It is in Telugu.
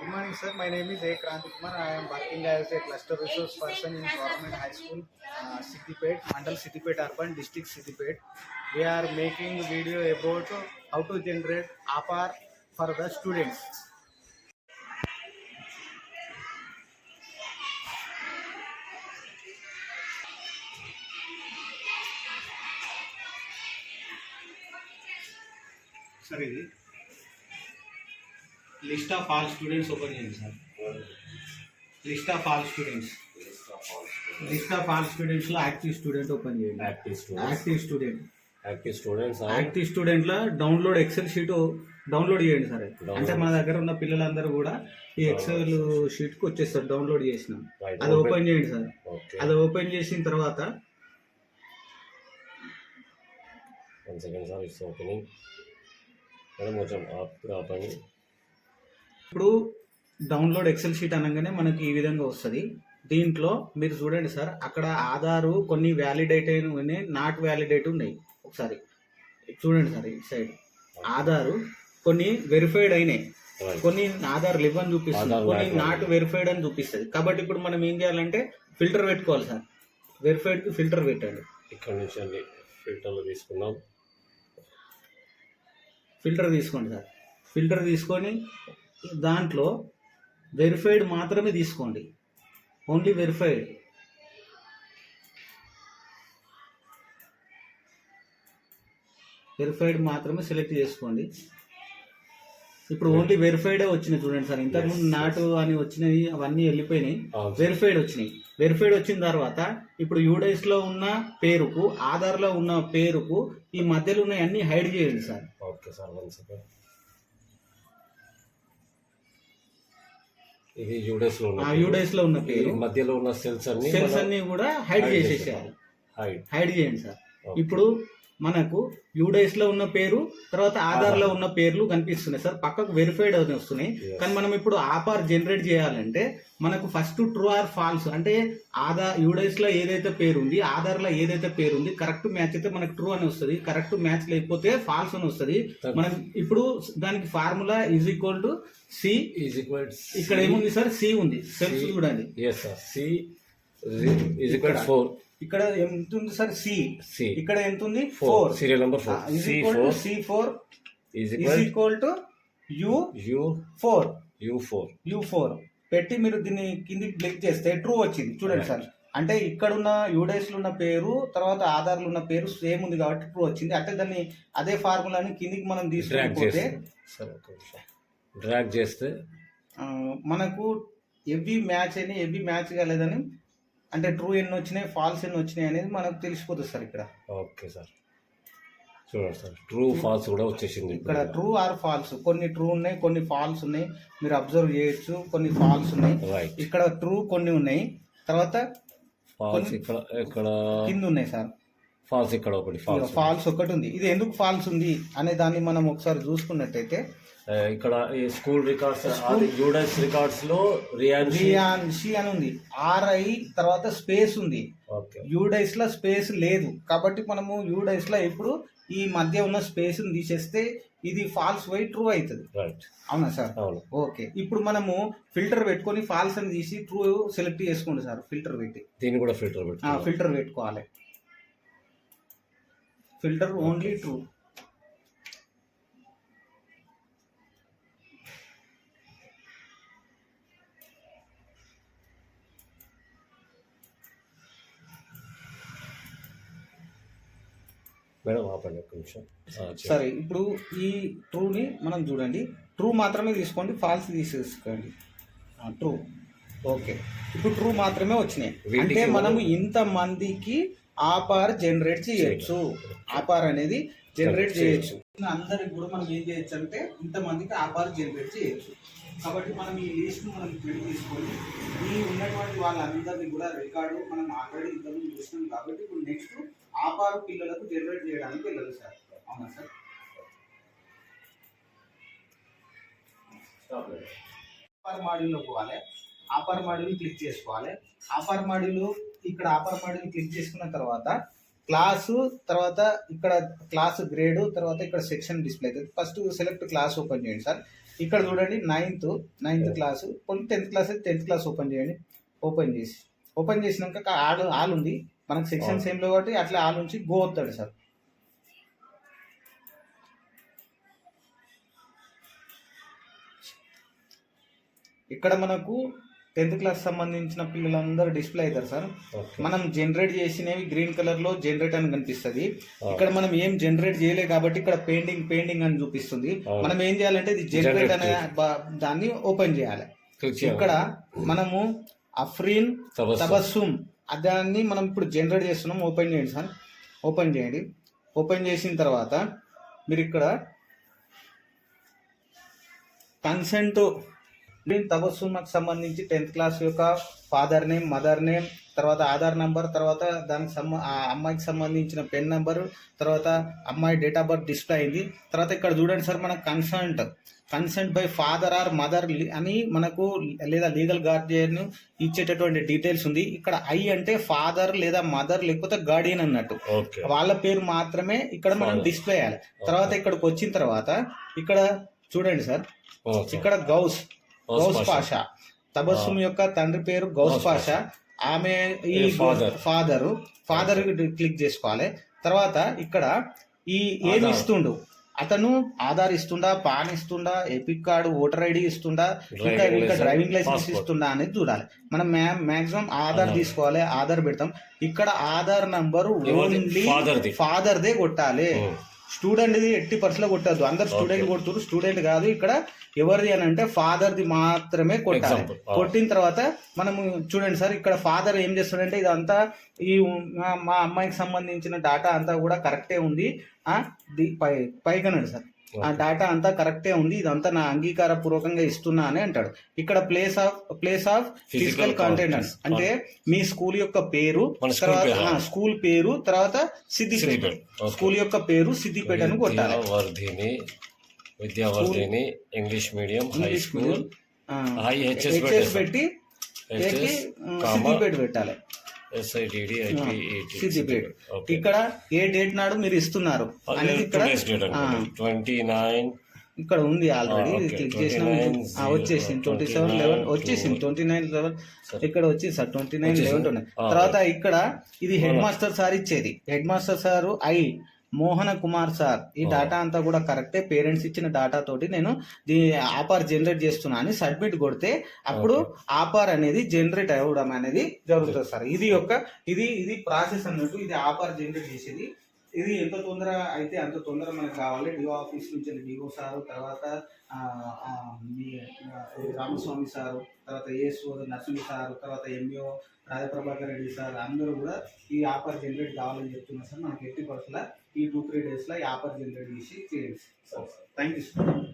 Good morning, sir. My name is A. Krantikman. I am working as a cluster resource person in Government High School, Siddipet, Mandal Siddipet Urban, District Siddipet. We are making video about how to generate APAR for the students. Sir, ఇది list of all students open చేయండి sir. List of all students లో యాక్టివ్ స్టూడెంట్ ఓపెన్ చేయండి. యాక్టివ్ స్టూడెంట్ లో డౌన్లోడ్ ఎక్సెల్ షీట్ డౌన్లోడ్ చేయండి సార్. అంటే మన దగ్గర ఉన్న పిల్లలందరూ కూడా ఈ ఎక్సెల్ షీట్ కి వచ్చేస్తారు. డౌన్లోడ్ చేసినాం, అది ఓపెన్ చేయండి సార్. అది ఓపెన్ చేసిన తర్వాత ఇప్పుడు డౌన్లోడ్ ఎక్సెల్ షీట్ అనగానే మనకి ఈ విధంగా వస్తుంది. దీంట్లో మీరు చూడండి సార్, అక్కడ ఆధారు కొన్ని వ్యాలిడేట్ అయిన నాట్ వ్యాలిడేట్ ఉన్నాయి. ఒకసారి చూడండి సార్, ఈ సైడ్ ఆధారు కొన్ని వెరిఫైడ్ అయినాయి, కొన్ని ఆధార్ లివ్ అని చూపిస్తుంది, కొన్ని నాట్ వెరిఫైడ్ అని చూపిస్తుంది. కాబట్టి ఇప్పుడు మనం ఏం చేయాలంటే ఫిల్టర్ పెట్టుకోవాలి సార్. వెరిఫైడ్ కి ఫిల్టర్ పెట్టండి. ఇక్కడ నుంచి ఫిల్టర్లు తీసుకుందాం. ఫిల్టర్ తీసుకోండి సార్. ఫిల్టర్ తీసుకొని దాంట్లో వెరిఫైడ్ మాత్రమే తీసుకోండి. Only verified. మాత్రమే సెలెక్ట్ చేసుకోండి. ఇప్పుడు ఓన్లీ వెరిఫైడే వచ్చినాయి చూడండి సార్. ఇంతకుముందు నాటు అని వచ్చినాయి, అవన్నీ వెళ్ళిపోయినాయి. వెరిఫైడ్ వచ్చినాయి. వెరిఫైడ్ వచ్చిన తర్వాత ఇప్పుడు యూడైస్ లో ఉన్న పేరుకు, ఆధార్ లో ఉన్న పేరుకు ఈ మధ్యలో ఉన్న అన్ని హైడ్ చేయండి సార్. ఓకే సార్, ఇది యూడైస్ లో ఉన్న పేరు, మధ్యలో ఉన్న సెల్స్ అన్ని కూడా హైడ్ చేసేసేయాలి. హైడ్ చేయండి సార్. ఇప్పుడు మనకు యూడైస్ లో ఉన్న పేరు, తర్వాత ఆధార్ లో ఉన్న పేర్లు కనిపిస్తున్నాయి సార్. పక్కకు వెరిఫైడ్ అని వస్తున్నాయి. కానీ మనం ఇప్పుడు ఆపార్ జనరేట్ చేయాలంటే మనకు ఫస్ట్ ట్రూ ఆర్ ఫాల్స్, అంటే ఆధార్ యూడైస్ లో ఏదైతే పేరు ఉంది, ఆధార్ లో ఏదైతే పేరు ఉంది, కరెక్ట్ మ్యాచ్ అయితే మనకు ట్రూ అని వస్తుంది. కరెక్ట్ మ్యాచ్ లేకపోతే ఫాల్స్ అని వస్తుంది. మనం ఇప్పుడు దానికి formula is equal to C. ఇక్కడ ఏముంది సార్? సి ఉంది. సెల్స్ చూడండి. ఇక్కడ ఎంత ఉంది సార్? సి. ఇక్కడ ఎంత ఉంది? 4. Serial number 4. C4 is equal to U4 పెట్టి మీరు దీన్ని కిందికి క్లిక్ చేస్తే ట్రూ వచ్చింది చూడండి సార్. అంటే ఇక్కడ ఉన్న యూడైస్ లో ఉన్న పేరు, తర్వాత ఆధార్ లో ఉన్న పేరు సేమ్ ఉంది కాబట్టి ట్రూ వచ్చింది. అంటే దాన్ని అదే ఫార్ములాని కిందికి మనం తీసుకుంటే డ్రాగ్ చేస్తే మనకు ఎవ్వి మ్యాచ్ అయినా ఎవ్వి మ్యాచ్ కాలేదని, అంటే ట్రూ ఎన్ని వచ్చినాయి, ఫాల్స్ ఎన్ని వచ్చినాయి అనేది మనకు తెలిసిపోతుంది సార్ ఇక్కడ. ఓకే సార్, చూడండి సార్, ట్రూ ఫాల్స్ కూడా వచ్చేసింది. ఇక్కడ ట్రూ ఆర్ ఫాల్స్, కొన్ని ట్రూ ఉన్నాయి, కొన్ని ఫాల్స్ ఉన్నాయి. మీరు అబ్జర్వ్ చేయొచ్చు, కొన్ని ఫాల్స్ ఉన్నాయి. ఇక్కడ ట్రూ కొన్ని ఉన్నాయి, తర్వాత ఫాల్స్ ఇక్కడ కింద ఉన్నాయి సార్. ఫాల్స్ ఇక్కడ ఒకటి ఫాల్స్ ఒకటి ఉంది. ఇది ఎందుకు ఫాల్స్ ఉంది అనే దాన్ని మనం ఒకసారి చూసుకున్నట్టయితే ఇక్కడ ఈ స్కూల్ రికార్డ్స్, యూడైస్ రికార్డ్స్ లో రియాన్షి అని ఉంది, RI తర్వాత స్పేస్ ఉంది. యూడైస్ లో స్పేస్ లేదు కాబట్టి మనము యూడైస్ లో ఇప్పుడు ఈ మధ్య ఉన్న స్పేస్ తీసేస్తే ఇది ఫాల్స్ పోయి ట్రూ అవుతుంది. అవునా సార్? ఓకే. ఇప్పుడు మనము ఫిల్టర్ పెట్టుకొని ఫాల్స్ అని తీసి ట్రూ సెలెక్ట్ చేసుకోండి సార్. ఫిల్టర్ పెట్టి దీన్ని కూడా ఫిల్టర్ పెట్టుకోవాలి. Filter only true. మేడం ఆపండి ఒక్క నిమిషం. సరే, ఇప్పుడు ఈ ట్రూని మనం చూడండి. ట్రూ మాత్రమే తీసుకోండి, ఫాల్స్ తీసేసుకోండి. ట్రూ. ఓకే, ఇప్పుడు ట్రూ మాత్రమే వచ్చినాయి. అంటే మనము ఇంతమందికి ఆపార్ జనరేట్ చేయొచ్చు. ఆపార్ అనేది జనరేట్ చేయొచ్చు. అందరికి కూడా మనం ఏం చేయొచ్చు అంటే ఇంతమందికి ఆపార్ జనరేట్ చేయొచ్చు. కాబట్టి మనం ఈ లిస్ట్ మనం ప్రింట్ తీసుకొని ఈ ఉన్నటువంటి వాళ్ళందరినీ కూడా రికార్డు మనం ఆల్రెడీ ఇంతకుముందు చూసినాం. కాబట్టి ఇప్పుడు నెక్స్ట్ ఆపార్ పిల్లలకు జనరేట్ చేయడానికి వెళ్ళదు సార్. అవునా సార్? ఆపార్ మాడ్యూల్లో పోవాలి. ఆపార్ మాడ్యూల్ క్లిక్ చేసుకోవాలి. ఆపార్ మాడ్యూల్ ఇక్కడ ఆపార్ మాడ్యూల్ క్లిక్ చేసుకున్న తర్వాత క్లాసు, తర్వాత ఇక్కడ క్లాస్ గ్రేడ్, తర్వాత ఇక్కడ సెక్షన్ డిస్ప్లే అవుతుంది. ఫస్ట్ సెలెక్ట్ క్లాస్ ఓపెన్ చేయండి సార్. ఇక్కడ చూడండి నైన్త్ క్లాసు, కొన్ని 10th క్లాస్ అయితే 10th క్లాస్ ఓపెన్ చేయండి. ఓపెన్ చేసినాక ఆల్ ఉంది, మనకు సెక్షన్స్ ఏం లేవు కాబట్టి అట్లా ఆల్ నుంచి గో అవుతాడు సార్. ఇక్కడ మనకు 10th క్లాస్ సంబంధించిన పిల్లలందరూ డిస్ప్లే అవుతారు సార్. మనం జనరేట్ చేసినవి గ్రీన్ కలర్ లో జనరేట్ అని కనిపిస్తుంది. ఇక్కడ మనం ఏం జనరేట్ చేయలే కాబట్టి ఇక్కడ పెయింటింగ్ అని చూపిస్తుంది. మనం ఏం చేయాలంటే ఇది జనరేట్ అనే దాన్ని ఓపెన్ చేయాలి. ఇక్కడ మనము అఫ్రీన్ తబస్సుమ్ దాన్ని మనం ఇప్పుడు జనరేట్ చేస్తున్నాం. ఓపెన్ చేయండి సార్, ఓపెన్ చేయండి. ఓపెన్ చేసిన తర్వాత మీరు ఇక్కడ కన్సెంట్ తబస్సుమకు సంబంధించి 10th క్లాస్ యొక్క ఫాదర్ నేమ్, మదర్ నేమ్, తర్వాత ఆధార్ నంబర్, తర్వాత దానికి ఆ అమ్మాయికి సంబంధించిన పెన్ నెంబర్, తర్వాత అమ్మాయి డేట్ ఆఫ్ బర్త్ డిస్ప్లే అయింది. తర్వాత ఇక్కడ చూడండి సార్, మనకు consent by father or mother అని మనకు లేదా లీగల్ గార్డియన్ ఇచ్చేటటువంటి డీటెయిల్స్ ఉంది. ఇక్కడ ఐ అంటే ఫాదర్ లేదా మదర్ లేకపోతే గార్డియన్ అన్నట్టు, వాళ్ళ పేరు మాత్రమే ఇక్కడ మనం డిస్ప్లే చేయాలి. తర్వాత ఇక్కడికి వచ్చిన తర్వాత ఇక్కడ చూడండి సార్, ఇక్కడ గౌస్ పాషా, తబస్సుమ్ యొక్క తండ్రి పేరు గౌస్ పాషా, ఆమె ఈ ఫాదర్ క్లిక్ చేసుకోవాలి. తర్వాత ఇక్కడ ఈ ఏమి ఇస్తుండు, అతను ఆధార్ ఇస్తుండా, పాన్ ఇస్తుండా, ఎపిక్ కార్డు, ఓటర్ ఐడి ఇస్తుండా, ఇంకా డ్రైవింగ్ లైసెన్స్ ఇస్తుండా అనేది చూడాలి. మనం మాక్సిమం ఆధార్ తీసుకోవాలి, ఆధార్ పెడతాం. ఇక్కడ ఆధార్ నంబరు ఓన్లీ ఫాదర్దే కొట్టాలి. Student the 80% కొట్టద్దు. అందరు స్టూడెంట్ కొడుతున్నారు, స్టూడెంట్ కాదు. ఇక్కడ ఎవరిది అని అంటే ఫాదర్ది మాత్రమే కొట్టాలి. కొట్టిన తర్వాత మనము చూడండి సార్, ఇక్కడ ఫాదర్ ఏం చేస్తాడంటే ఇదంతా ఈ మా అమ్మాయికి సంబంధించిన డేటా అంతా కూడా కరెక్టే ఉంది, పైకనండి సార్, ఆ డేటా అంతా కరెక్టే ఉంది, ఇదంతా నా అంగీకార పూర్వకంగా ఇస్తున్నా అని అంటాడు. ఇక్కడ ప్లేస్ ఆఫ్ ఫిజికల్ కంటెంట్ అంటే మీ స్కూల్ యొక్క పేరు, తర్వాత స్కూల్ పేరు, తర్వాత సిద్దిపేట, స్కూల్ యొక్క పేరు సిద్దిపేట అని కొట్టాలి. Vidyavardhini English medium high school HS పెట్టి సిద్దిపేట పెట్టాలి. సిద్దిపేట. ఇక్కడ ఏ డేట్ నాడు మీరు ఇస్తున్నారు అనేది ఇక్కడ 29 ఇక్కడ ఉంది ఆల్రెడీ, క్లిక్ చేసిన వచ్చేసింది. 27/11 వచ్చేసింది. 29/11 ఇక్కడ వచ్చింది సార్. 29/11. తర్వాత ఇక్కడ ఇది హెడ్ మాస్టర్ సార్ ఇచ్చేది. హెడ్ మాస్టర్ సారు మోహన కుమార్ సార్, ఈ డేటా అంతా కూడా కరెక్టే, పేరెంట్స్ ఇచ్చిన డేటా తోటి నేను ఆపార్ జనరేట్ చేస్తున్నా అని సబ్మిట్ కొడితే అప్పుడు ఆపార్ అనేది జనరేట్ అవ్వడం అనేది జరుగుతుంది సార్. ఇది ప్రాసెస్ అన్నట్టు. ఇది ఆపార్ జనరేట్ చేసేది. ఇది ఎంత తొందర అయితే అంత తొందర మనకు కావాలి. డిఓ ఆఫీస్ నుంచి డిఓ సారు, తర్వాత మీ రామస్వామి సారు, తర్వాత ఏఎస్ఓ నరసింహ సారు, తర్వాత ఎంఈఓ రాజప్రభాకర్ రెడ్డి సార్, అందరూ కూడా ఈ ఆఫర్ జనరేట్ కావాలని చెప్తున్నారు సార్. మనకి 80% ఈ 2-3 డేస్లో ఈ ఆఫర్ జనరేట్ చేసి చేయండి సార్. Thank you sir.